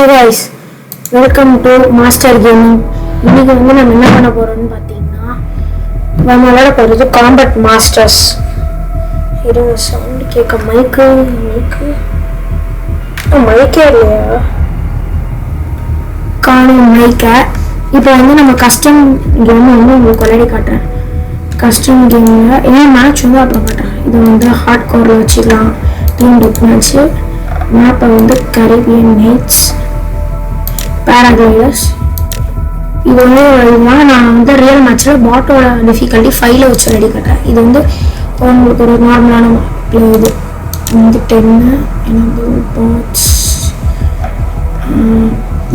Hey guys, welcome to Master Gaming. இன்னைக்கு நம்ம என்ன பண்ண போறோம்னு பாத்தீங்கன்னா நம்ம விளையாட போறது காம்பேட் மாஸ்டர்ஸ். இது சவுண்ட் கேட்க மைக்கே இல்லையா காணும் மைக்க. இப்போ நம்ம கஸ்டம் கேம் உங்களுக்கு விளையாடி காட்டுறேன். கஸ்டம் கேம்ல ஏன் மேட்ச் அப்புறம் காட்டுறேன். இது ஹார்ட் கோர்ல வச்சுக்கலாம். Team death match. மேப்பை கரீபியன் நைட்ஸ், பேராகிளைடர்ஸ். இது நான் ரியல் மேட்ச்சில் பாட்டோட டிஃபிகல்ட்டி 5ல் வச்சு ரெடி கட்டுறேன். இது உங்களுக்கு ஒரு நார்மலான இது 10 பாட்ஸ்.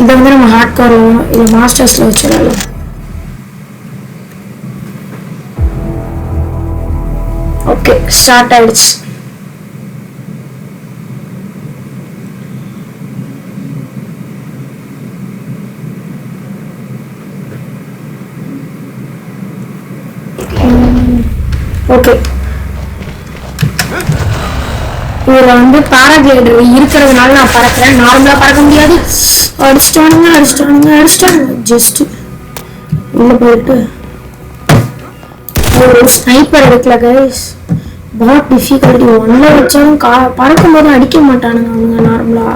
இதை நம்ம ஹார்ட் கோர் இது மாஸ்டர்ஸில் வச்சிடலாம். ஓகே, ஸ்டார்ட் ஆயிடுச்சு. ஓகே, இதுல பாராகிளைடர் இருக்கிறதுனால நான் பறக்கிறேன். நார்மலா பறக்க முடியாது. அடிச்சிட்டானுங்க. ஜஸ்ட் உள்ள போயிட்டு ஒரு ஸ்னைப்பர் எடுக்கல கைஸ். பாட் டிஃபிகல்ட்டி 1ல வச்சாலும் பறக்கும் போது அடிக்க மாட்டானுங்க அவங்க நார்மலா.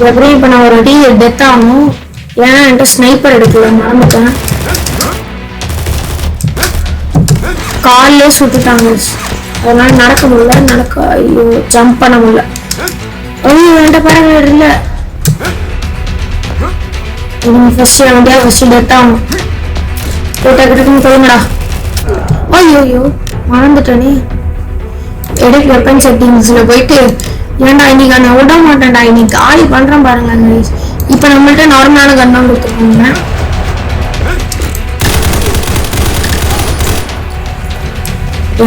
எப்படியும் இப்ப நான் ஒரு அடி டெத் ஆகணும். ஏன்னா என்கிட்ட ஸ்னைப்பர் எடுக்கல, மறந்துட்டேன். காலிலே சுட்டுட்டாங்க. அதனால நடக்க முடியல. ஐயோ, ஜம்ப் பண்ண முடியல. ஐயோ, என்கிட்ட பாராகிளைடர் இல்ல. ஃபர்ஸ்ட் டெத் ஆகணும். கிட்டக்குன்னு சொல்லுங்கடா. ஐயோ, மறந்துட்டேனே. எடிட் வெப்பன் செட்டிங்ஸ்ல போயிட்டு ஏன்டா இன்னைக்கு நான் விட மாட்டேன்டா, இன்னைக்கு காலி பண்றேன் பாருங்க. இப்ப நம்மள்ட்ட நார்மலான கன் தான் கொடுத்துருக்கோங்க.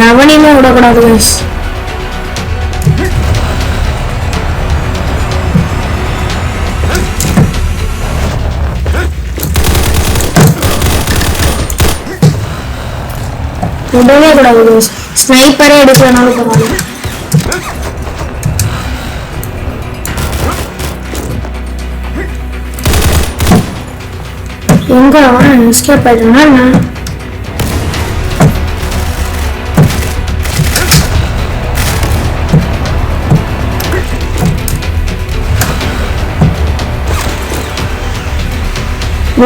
எவனையுமே விடக்கூடாது கைஸ். விடவே கூடாது கைஸ். ஸ்னைப்பரே எடுக்கலனாலும் பரவாயில்ல. எங்க அவன் எஸ்கேப் ஆயிட்டானா என்ன?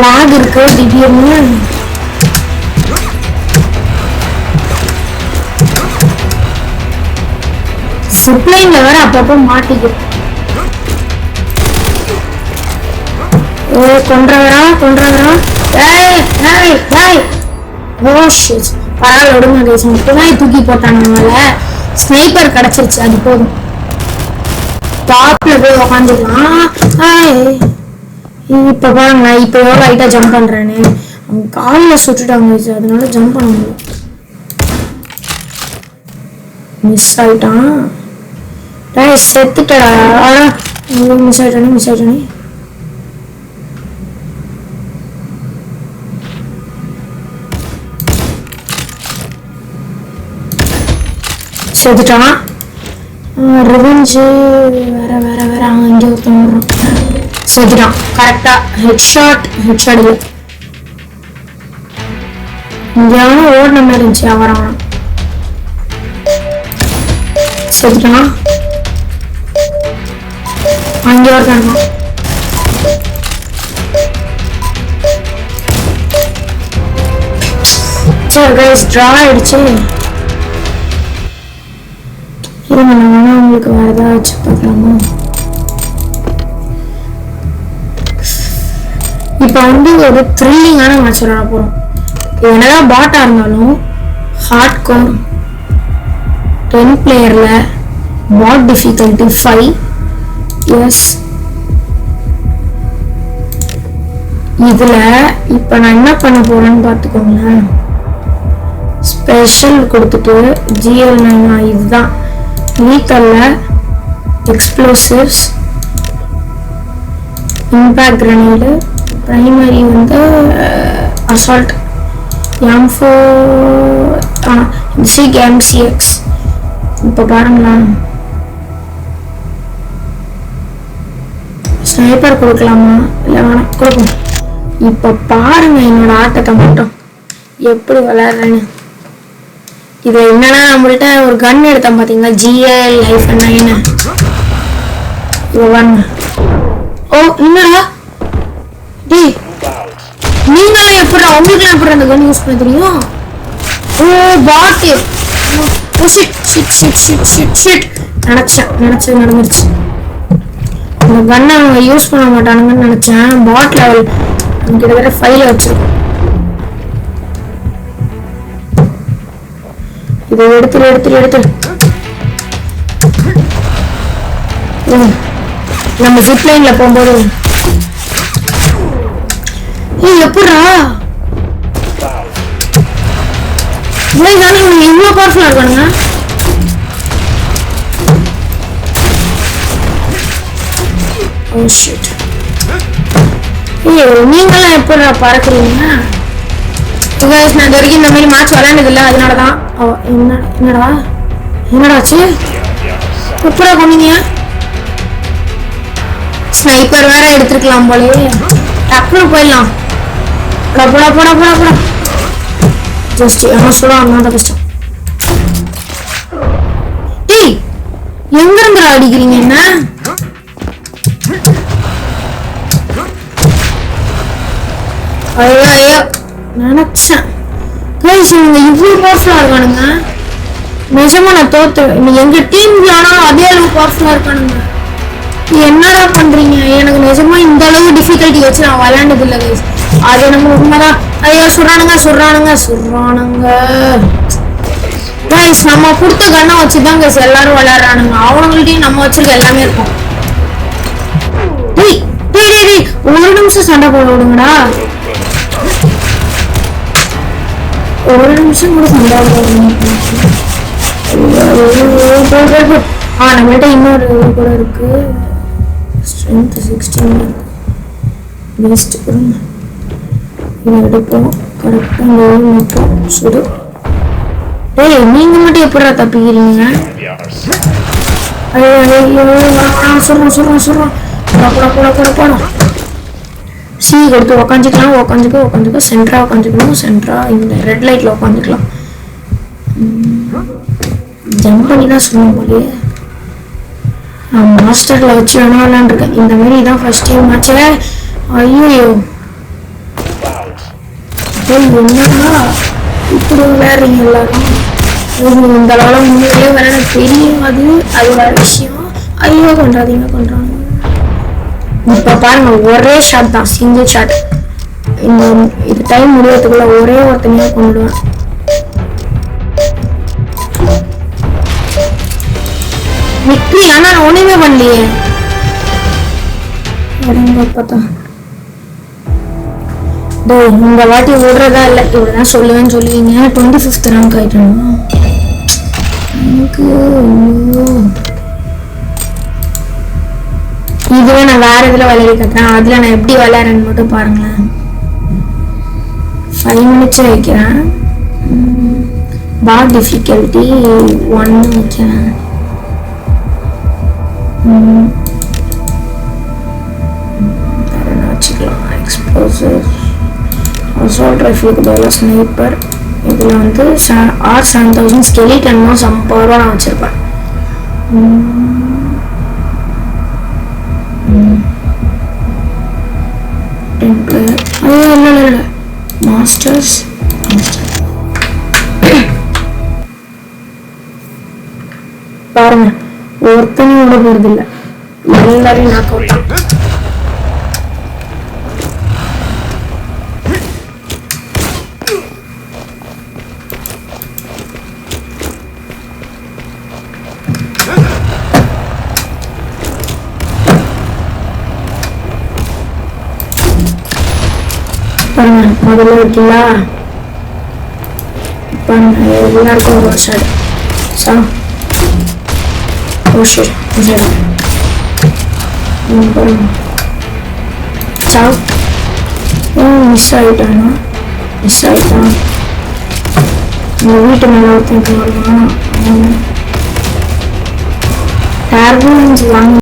லாக் இருக்கு திடீர்னு. சிப்லைன்ல வேற அப்பப்போ மாட்டிக்கும். கொன்றவரா. பரவாயில்ல, விடுங்க கைஸ். மட்டும்தான் தூக்கி போட்டாங்க. ஸ்னைப்பர் கிடைச்சிருச்சு, அது போதும். டாப்ல போய் உக்காந்துக்கலாம். இப்ப பாருங்க, இப்ப லைட்டா ஜம்ப் பண்றேன்னு அவங்க காலில் சுட்டுட்டாங்க. அதனால ஜம்ப் பண்ண முடியல. மிஸ் ஆயிட்டான். செத்துட்டா. மிஸ் ஆயிட்டானே. செத்துட்டான். ரிவெஞ்ச் வேற அங்கே ஒருத்தன் செத்துட்டான். கரெக்டா ஹெட்ஷாட் இல்லை. இங்கே ஓடின மாதிரி இருந்துச்சு. அவரான் செத்துட்டான். அங்கே ஒருத்தன் ட்ரா ஆயிடுச்சு. உங்களுக்கு வேற ஏதாச்சு பார்க்கலாமா? இப்ப ஒரு த்ரில்லிங்கான மேட்ச் விளையாட போறோம். என்னதான் பாட்டா இருந்தாலும் ஹார்ட் கோர் 10 பிளேயர்ல பாட் டிஃபிகல்ட்டி 5. எஸ், இதுல இப்ப நான் என்ன பண்ண போறேன்னு பாத்துக்கோங்களேன். ஸ்பெஷல் கொடுத்துட்டு GL9 இதுதான் லீத்தல்ல explosives, impact grenade, primary assault M4 MCX. இப்போ பாருங்களா, ஸ்னைப்பர் கொடுக்கலாமா? இல்லை வேணாம், கொடுப்போம். இப்போ பாருங்க என்னோட ஆட்டத்தை மட்டும் எப்படி விளையாடுறேன்னு. இது என்னன்னா, நம்மள்ட்ட ஒரு கன் எடுத்தோம் பார்த்தீங்களா, GL-9. இது வாங்க. ஓ என்னடா டி, நீங்களும் எப்படி, உங்களுக்குலாம் எப்படி அந்த கன் யூஸ் பண்ண தெரியும்? ஓ பாட்டு. Oh shit shit shit shit shit shit. நினச்சது நடந்துருச்சு. இந்த கன்னை அவங்க யூஸ் பண்ண மாட்டானுங்கன்னு நினச்சேன். பாட் லெவல் கிட்டத்தட்ட 5 வச்சிருக்கோம். இதை எடுத்து நம்ம ஜிப் லைன்ல போகும்போது எப்படா இவ்வளோ பவர்ஃபுல்லா இருக்கானுங்க. நீங்களாம் எப்படா பறக்குறீங்க? நான் இது வரைக்கும் இந்த மாதிரி மேட்ச் விளையாண்டது இல்லை, அதனாலதான். என்னடாச்சு? எப்படா போனீங்க? ஸ்னைப்பர் வேற எடுத்துருக்கலாம் போலே. டக்குனு போயிடலாம். போடா ஜஸ்ட் என்ன சொல்லுவாங்க கஷ்டம். டேய் எங்க இருந்து அடிக்கிறீங்க என்ன? ஐயோ நினைச்சேன் இவ்வளவு பவர்ஃபுல்லா இருக்கானுங்க. நிஜமா நான் தோத்து. எங்க டீம்ல ஆனாலும் அதே அளவு பவர்ஃபுல்லா இருக்கானுங்க. என்னடா பண்றீங்க? எனக்கு நிஜமா இந்த அளவு டிஃபிகல்ட்டி வச்சு நான் விளையாண்டது இல்லை கைஸ். அது நம்ம உண்மைதான். ஐயோ சொல்றானுங்க கைஸ். நம்ம கொடுத்த கண்ணை வச்சுதான் கைஸ் எல்லாரும் விளையாடுறானுங்க. அவங்கள்ட்டையும் நம்ம வச்சிருக்க எல்லாமே இருக்கும். ஒரு நிமிஷம் சண்டை போட விடுங்கடா. ஒரு நிமிஷம் கூட சண்டை போட. நம்மள்ட்ட இன்னொரு கூட இருக்கு. Strength 16 best. இதை எடுப்போம். கரெக்டாக மட்டும் சுடு. டேய் நீங்க மட்டும் எப்படா தப்பிக்கிறீங்க? சொல்றோம் போனோம். சி கொடுத்து உக்காந்துக்கோ. சென்ட்ரா உக்காந்துக்கணும். இந்த ரெட் லைட்ல உக்காந்துக்கலாம். ஜம்ப் பண்ணி தான் சொல்லுவோம் போலே. நான் மாஸ்டர்ல வச்சு வேணா விளையாண்டுருக்கேன். இந்த மாதிரி தான் ஃபர்ஸ்ட் டைம் மேட்சே. ஐயோ என்னடா இப்படி விளையாடுறீங்க எல்லாரும்? இந்த அளவுல முன்னாடியே விளையாட தெரியும். அது வேற விஷயம். ஐயோ கொண்டாங்க. இப்ப பாருங்க ஒரே ஷாட் தான், சிங்கிள் ஷாட். இது டைம் முடியறதுக்குள்ள ஒரே ஒருத்தனையே கொண்டுடுவேன். விக்ரி ஆனா நான் ஒண்ணுமே பண்ணலையே. பார்த்தா இந்த வாட்டி ஓடுறதா இல்லை, இவ்வளவுதான் சொல்லுவேன்னு சொல்லுவீங்க. 25th ரேங்க் ஆயிட்டேன். இதுவே நான் வேற இதுல விளையாடி கட்டுறேன். அதுல நான் எப்படி விளையாடுறேன்னு மட்டும் பாருங்களேன். 5 minutes வைக்கிறேன். பார் டிஃபிகல்ட்டி 1 வைக்கிறேன். வச்சுக்கலாம். எக்ஸ்ப்ளோசிவ் அசால்ட் ரைஃபிளுக்கு பதிலாக ஸ்னைப்பர். இதில் வந்து R7000 ஸ்கெலிட்டனும் சம் பவராக நான் வச்சுருப்பேன். இல்லை மாஸ்டர்ஸ் பாருங்க ஒருத்தனையும் விட போறது இல்லை, எல்லாரையும் நாக் அவுட் தான். பாருங்க முதல்ல இருக்குல்ல, பாருங்க எல்லாருக்கும் ஒரு ஷாட். Oh shit, பாருங்க சாவ். மிஸ் ஆயிட்டான். இந்த வீட்டு மேல ஒருத்தன் வருவான். டேர்புலன்ஸ் வாங்க